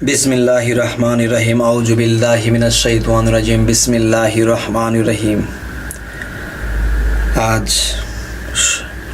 বিসমিল্লাহির রহমানির রহিম আউযু বিল্লাহি মিনাশ শাইতানির রাজিম বিসমিল্লাহির রহমানির রহিম। আজ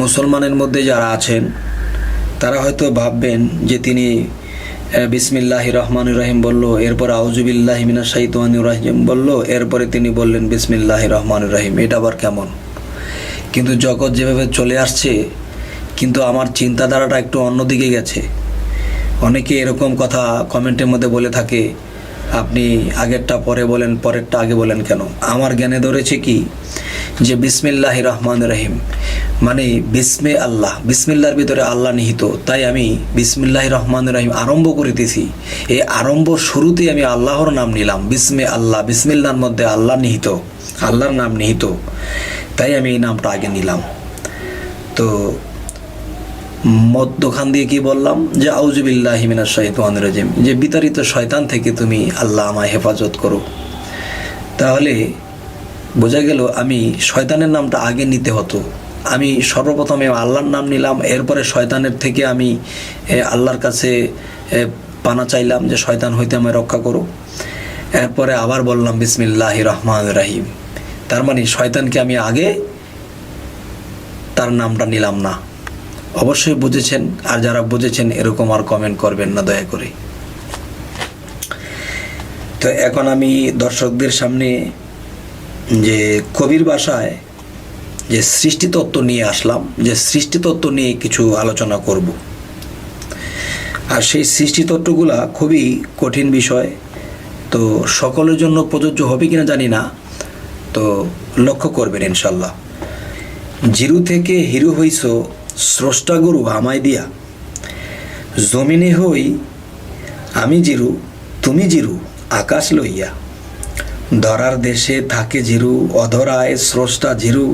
মুসলমানের মধ্যে যারা আছেন তারা হয়তো ভাববেন যে তিনি বিসমিল্লাহির রহমানির রহিম বলল, এরপর আউযু বিল্লাহি মিনাশ শাইতানির রাজিম বলল, এরপরে তিনি বললেন বিসমিল্লাহির রহমানির রহিম। এটা আবার কেমন? কিন্তু জগৎ যেভাবে চলে আসছে, কিন্তু আমার চিন্তাধারাটা একটু অন্যদিকে গেছে। অনেকে এরকম কথা কমেন্টের মধ্যে বলে থাকে, আপনি আগেরটা পরে বলেন, পরেরটা আগে বলেন কেন? আমার জ্ঞানে ধরেছে কি যে বিসমিল্লাহির রহমানির রহিম মানে বিসমে আল্লাহ, বিসমিল্লাহর ভিতরে আল্লাহ নিহিত, তাই আমি বিসমিল্লাহির রহমানির রহিম আরম্ভ করিতেছি। এই আরম্ভ শুরুতেই আমি আল্লাহর নাম নিলাম, বিসমে আল্লাহ, বিসমিল্লাহর মধ্যে আল্লাহ নিহিত, আল্লাহর নাম নিহিত, তাই আমি এই নামটা আগে নিলাম। তো মধ্যখান দিয়ে কি বললাম যে আউযু বিল্লাহি মিনাশ শাইতানির রাজিম, যে বিতাড়িত শয়তান থেকে তুমি আল্লাহ আমায় হেফাজত করো। তাহলে বোঝা গেল আমি শয়তানের নামটা আগে নিতে হতো। আমি সর্বপ্রথমে আল্লাহর নাম নিলাম, এরপরে শয়তানের থেকে আমি আল্লাহর কাছে পানা চাইলাম যে শয়তান হইতে আমায় রক্ষা করো। এরপরে আবার বললাম বিসমিল্লাহির রহমানির রহিম। তার মানে শয়তানকে আমি আগে তার নামটা নিলাম না। অবশ্যই বুঝেছেন, আর যারা বুঝেছেন এরকম আর কমেন্ট করবেন না দয়া করে। তো এখন আমি দর্শকদের সামনে যে কবির ভাষায় যে সৃষ্টিতত্ত্ব নিয়ে আসলাম, যে সৃষ্টিতত্ত্ব নিয়ে কিছু আলোচনা করব। আর সেই সৃষ্টিতত্ত্বগুলা খুবই কঠিন বিষয়, তো সকলের জন্য প্রযোজ্য হবে কিনা জানি না, তো লক্ষ্য করবেন ইনশাল্লাহ। জিরু থেকে হিরু হইছ স্রষ্টা গুরু আমায় দিয়া, জমিনে হই আমি জিরু তুমি জিরু আকাশ লইয়া, ধরার দেশে থাকে জিরু অধরায় স্রষ্টা জিরু,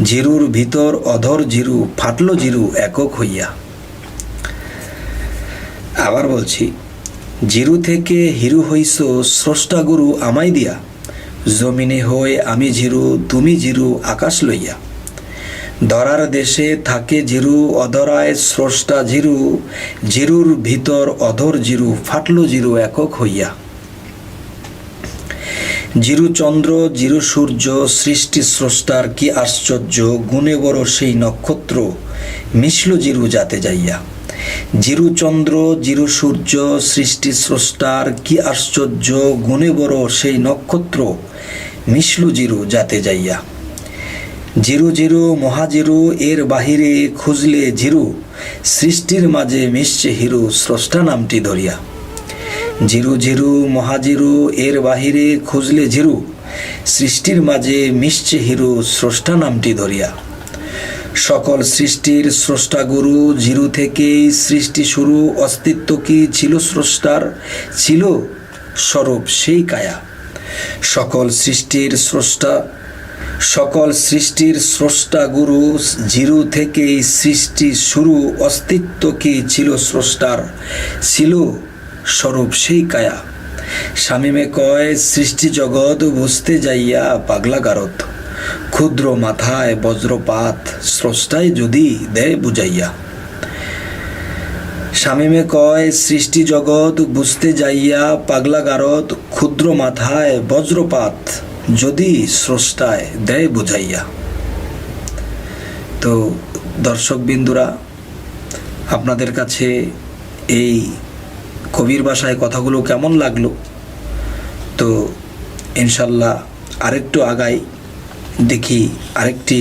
জিরুর ভিতর অধর জিরু ফাটলো জিরু একক হইয়া। আবার বলছি, জিরু থেকে হিরু হইছ স্রষ্টা গুরু আমায় দিয়া, জমিনে হই আমি জিরু তুমি জিরু আকাশ লইয়া, ধরার দেশে থাকে জিরু অধরায় স্রষ্টা জিরু, জিরুর ভিতর অধর জিরু ফাটলো জিরু একক হইয়া। জিরু চন্দ্র জিরু সূর্য সৃষ্টি স্রষ্টার কি আশ্চর্য, গুণে বড় সেই নক্ষত্র মিশল জিরু যাতে যাইয়া। জিরু চন্দ্র জিরু সূর্য সৃষ্টি স্রষ্টার কি আশ্চর্য, গুণে বড় সেই নক্ষত্র মিশল জিরু যাতে যাইয়া। জিরু জিরু মহাজিরু এর বাহিরে খুঁজলে জিরু, সৃষ্টির মাঝে মিশছে হিরু স্রষ্টা নামটি ধরিয়া। জিরু জিরু মহাজিরু এর বাহিরে খুঁজলে জিরু, সৃষ্টির মাঝে মিশছে হিরু স্রষ্টা নামটি ধরিয়া। সকল সৃষ্টির স্রষ্টা গুরু, জিরু থেকেই সৃষ্টি শুরু, অস্তিত্ব কি ছিল স্রষ্টার, ছিল স্বরূপ সেই কায়া। সকল সৃষ্টির স্রষ্টা গুরু, জিরু থেকেই সৃষ্টি শুরু, অস্তিত্ব কি ছিল স্রষ্টার, ছিল স্বরূপ সেই কায়া। শামীমে কয় সৃষ্টি জগৎ বুঝতে যাইয়া পাগলা গারদ, ক্ষুদ্র মাথায় বজ্রপাত স্রষ্টাই যদি দেয় বুঝাইয়া। শামীমে কয় সৃষ্টি জগৎ বুঝতে যাইয়া পাগলা গারদ, ক্ষুদ্র মাথায় বজ্রপাত যদি স্রষ্টায় দেয় বুঝাইয়া। তো দর্শক বিন্দুরা, আপনাদের কাছে এই কবির ভাষায় কথাগুলো কেমন লাগলো? তো ইনশাল্লাহ আরেকটু আগাই, দেখি আরেকটি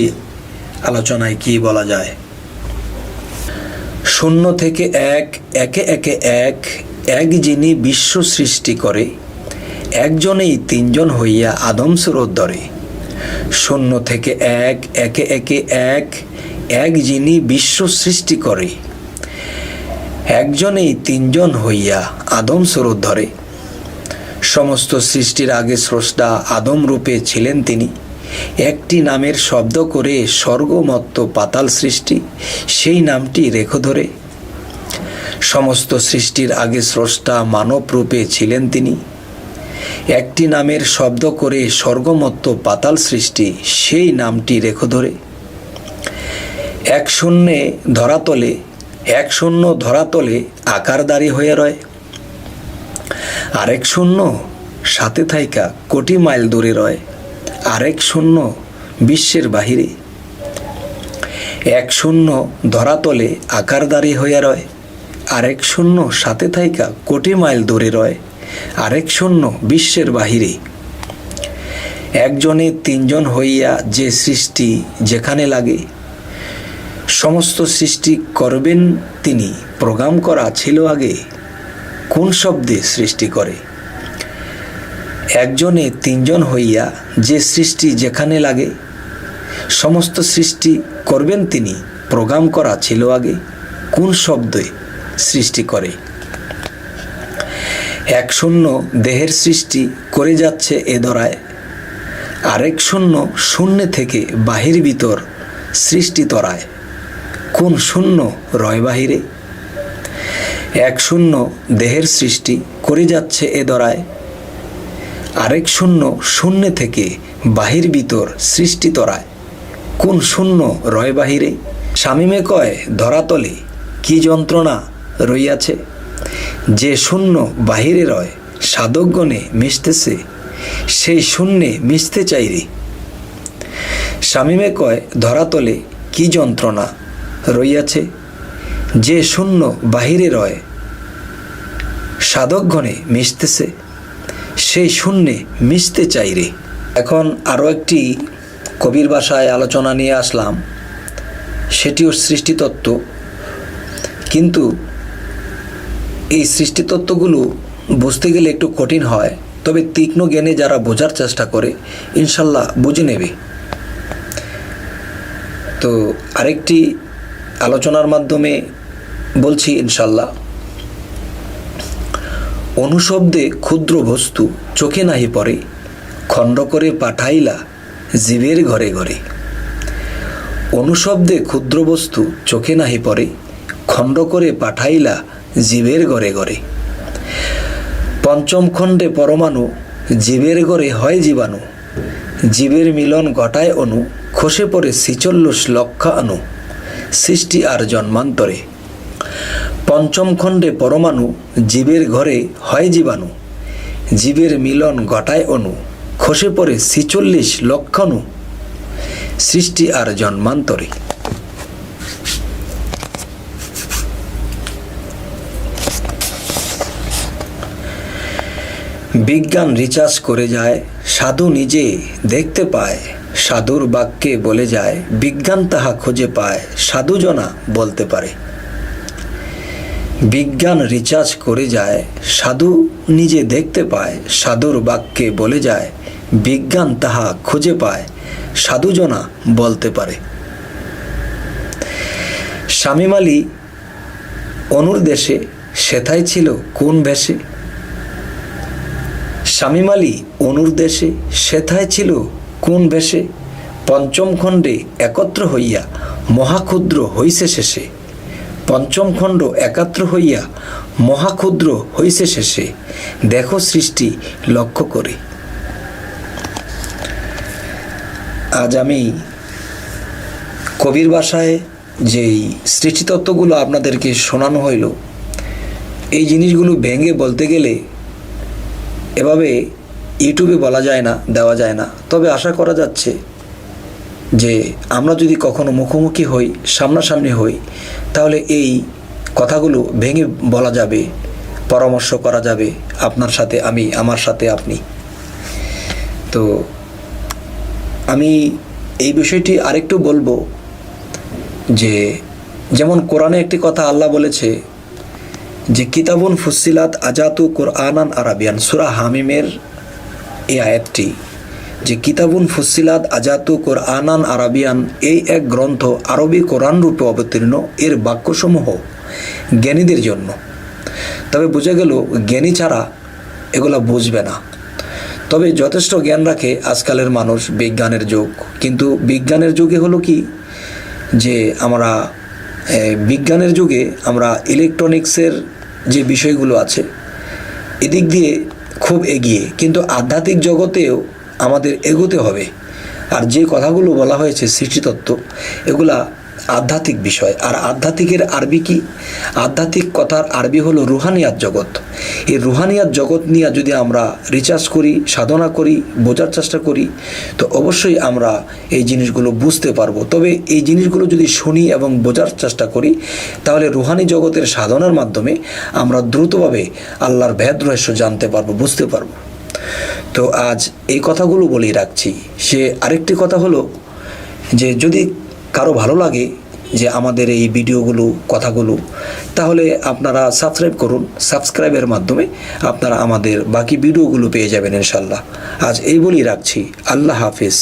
আলোচনায় কি বলা যায়। শূন্য থেকে এক, একে একে এক, এক যিনি বিশ্ব সৃষ্টি করে, একজনেই তিনজন হইয়া আদম সুরত ধরে। শূন্য থেকে এক, একে একে এক, এক যিনি বিশ্ব সৃষ্টি করে, একজনেই তিনজন হইয়া আদম সুরত ধরে। সমস্ত সৃষ্টির আগে স্রষ্টা আদম রূপে ছিলেন তিনি, একটি নামের শব্দ করে স্বর্গমত্ত পাতাল সৃষ্টি, সেই নামটি রেখো ধরে। সমস্ত সৃষ্টির আগে স্রষ্টা মানব রূপে ছিলেন তিনি, একটি নামের শব্দ করে স্বর্গমত্ত পাতাল সৃষ্টি, সেই নামটি রেখো ধরে। এক শূন্য ধরাতলে আকারদারি হয়ে রয়, আরেক শূন্য সাথে থাইকা কোটি মাইল দূরে রয়, আরেক শূন্য বিশ্বের বাহিরে। এক শূন্য ধরাতলে আকারদারি হইয়া রয়, আরেক শূন্য সাথে থাইকা কোটি মাইল দূরে রয়, আরেক শূন্য বিশ্বের বাহিরে। একজনে তিনজন হইয়া যে সৃষ্টি যেখানে লাগে, সমস্ত সৃষ্টি করবেন তিনি, প্রোগ্রাম করা ছিল আগে, কোন শব্দে সৃষ্টি করে। একজনে তিনজন হইয়া যে সৃষ্টি যেখানে লাগে, সমস্ত সৃষ্টি করবেন তিনি, প্রোগ্রাম করা ছিল আগে, কোন শব্দে সৃষ্টি করে। এক শূন্য দেহের সৃষ্টি করে যাচ্ছে এ ধরায়, আরেক শূন্য শূন্য থেকে বাহির ভিতর সৃষ্টি তরায়, কোন শূন্য রয় বাহিরে। এক শূন্য দেহের সৃষ্টি করে যাচ্ছে এ ধরায়, আরেক শূন্য শূন্য থেকে বাহির ভিতর সৃষ্টি তরায়, কোন শূন্য রয় বাহিরে। শামীমে কয় ধরাতলে কি যন্ত্রণা রইয়াছে, যে শূন্য বাহিরে রয় সাধকগণে মিশতেছে, সেই শূন্যে মিশতে চাইরে। শামীমে কয় ধরাতলে কি যন্ত্রণা রইয়াছে, যে শূন্য বাহিরে রয় সাধকগণে মিশতেছে, সেই শূন্যে মিশতে চাইরে। এখন আরও একটি কবির ভাষায় আলোচনা নিয়ে আসলাম, সেটিও সৃষ্টিতত্ত্ব। কিন্তু এই সৃষ্টিতত্ত্বগুলো বুঝতে গেলে একটু কঠিন হয়, তবে তীক্ষ্ণ জ্ঞানে যারা বোঝার চেষ্টা করে ইনশাল্লাহ বুঝে নেবে। তো আরেকটি আলোচনার মাধ্যমে বলছি ইনশাল্লাহ। অনুশব্দে ক্ষুদ্র বস্তু চোখে নাহি পড়ে, খণ্ড করে পাঠাইলা জীবের ঘরে ঘরে। অনুশব্দে ক্ষুদ্র বস্তু চোখে নাহি পড়ে, খণ্ড করে পাঠাইলা জীবের ঘরে ঘরে। পঞ্চম খণ্ডে পরমাণু, জীবের ঘরে হয় জীবাণু, জীবের মিলন ঘটায় অনু, খসে পড়ে ৪৬ লক্ষ অণু, সৃষ্টি আর জন্মান্তরে। পঞ্চম খণ্ডে পরমাণু, জীবের ঘরে হয় জীবাণু, জীবের মিলন ঘটায় অনু, খসে পড়ে ৪৬ লক্ষ অণু, সৃষ্টি আর জন্মান্তরে। বিজ্ঞান রিচার্জ করে যায়, সাধু নিজে দেখতে পায়, সাধুর বাক্যে বলে যায়, বিজ্ঞান তাহা খুঁজে পায়, সাধুজনা বলতে পারে। বিজ্ঞান রিচার্জ করে যায়, সাধু নিজে দেখতে পায়, সাধুর বাক্যে বলে যায়, বিজ্ঞান তাহা খুঁজে পায়, সাধুজনা বলতে পারে। শামীম আলী অনুর দেশে সেথায় ছিল কোন বেশে। শামীম আলী অনুর দেশে সেথায় ছিল কোন বেশে, পঞ্চম খণ্ডে একত্র হইয়া মহাক্ষুদ্র হইছে শেষে। পঞ্চম খণ্ড একাত্র হইয়া মহাক্ষুদ্র হইছে শেষে, দেখো সৃষ্টি লক্ষ্য করে। আজ আমি কবির ভাষায় যেই সৃষ্টিতত্ত্বগুলো আপনাদেরকে শোনানো হইল, এই জিনিসগুলো ভেঙে বলতে গেলে এভাবে ইউটিউবে বলা যায় না, দেওয়া যায় না। তবে আশা করা যাচ্ছে যে আমরা যদি কখনো মুখোমুখি হই, সামনাসামনি হই, তাহলে এই কথাগুলো ভেঙে বলা যাবে, পরামর্শ করা যাবে, আপনার সাথে আমি, আমার সাথে আপনি। তো আমি এই বিষয়টি আরেকটু বলবো যে যেমন কোরআনে একটি কথা আল্লাহ বলেছে যে কিতাবুন ফুসিলাত আজাতু কোরআনান আরাবিয়ান, সূরা হামিমের এই আয়াতটি, যে কিতাবুন ফুসিলাত আজাতু কোরআনান আরাবিয়ান, এই এক গ্রন্থ আরবি কোরআন রূপে অবতীর্ণ, এর বাক্যসমূহ জ্ঞানীদের জন্য। তবে বোঝা গেল জ্ঞানী ছাড়া এগুলা বুঝবে না। তবে যথেষ্ট জ্ঞান রাখে আজকালের মানুষ, বিজ্ঞানের যুগ। কিন্তু বিজ্ঞানের যুগে হলো কি যে আমরা বিজ্ঞানের যুগে আমরা ইলেকট্রনিক্সের যে বিষয়গুলো আছে এদিক দিয়ে খুব এগিয়ে, কিন্তু আধ্যাত্মিক জগতেও আমাদের এগোতে হবে। আর যে কথাগুলো বলা হয়েছে সৃষ্টিতত্ত্ব, এগুলা আধ্যাত্মিক বিষয়। আর আধ্যাত্মিকের আরবি কি? আধ্যাত্মিক কথার আরবি হলো রুহানিয়াত জগৎ। এই রুহানিয়াত জগৎ নিয়ে যদি আমরা রিসার্চ করি, সাধনা করি, বোঝার চেষ্টা করি, তো অবশ্যই আমরা এই জিনিসগুলো বুঝতে পারবো। তবে এই জিনিসগুলো যদি শুনি এবং বোঝার চেষ্টা করি, তাহলে রুহানি জগতের সাধনার মাধ্যমে আমরা দ্রুতভাবে আল্লাহর ভেদ রহস্য জানতে পারবো, বুঝতে পারবো। তো আজ এই কথাগুলো বলেই রাখছি। সে আরেকটি কথা হলো যে যদি কারো ভালো লাগে যে আমাদের এই ভিডিওগুলো, কথাগুলো, তাহলে আপনারা সাবস্ক্রাইব করুন। সাবস্ক্রাইবের মাধ্যমে আপনারা আমাদের বাকি ভিডিওগুলো পেয়ে যাবেন ইনশাল্লাহ। আজ এই বলেই রাখছি। আল্লাহ হাফিজ।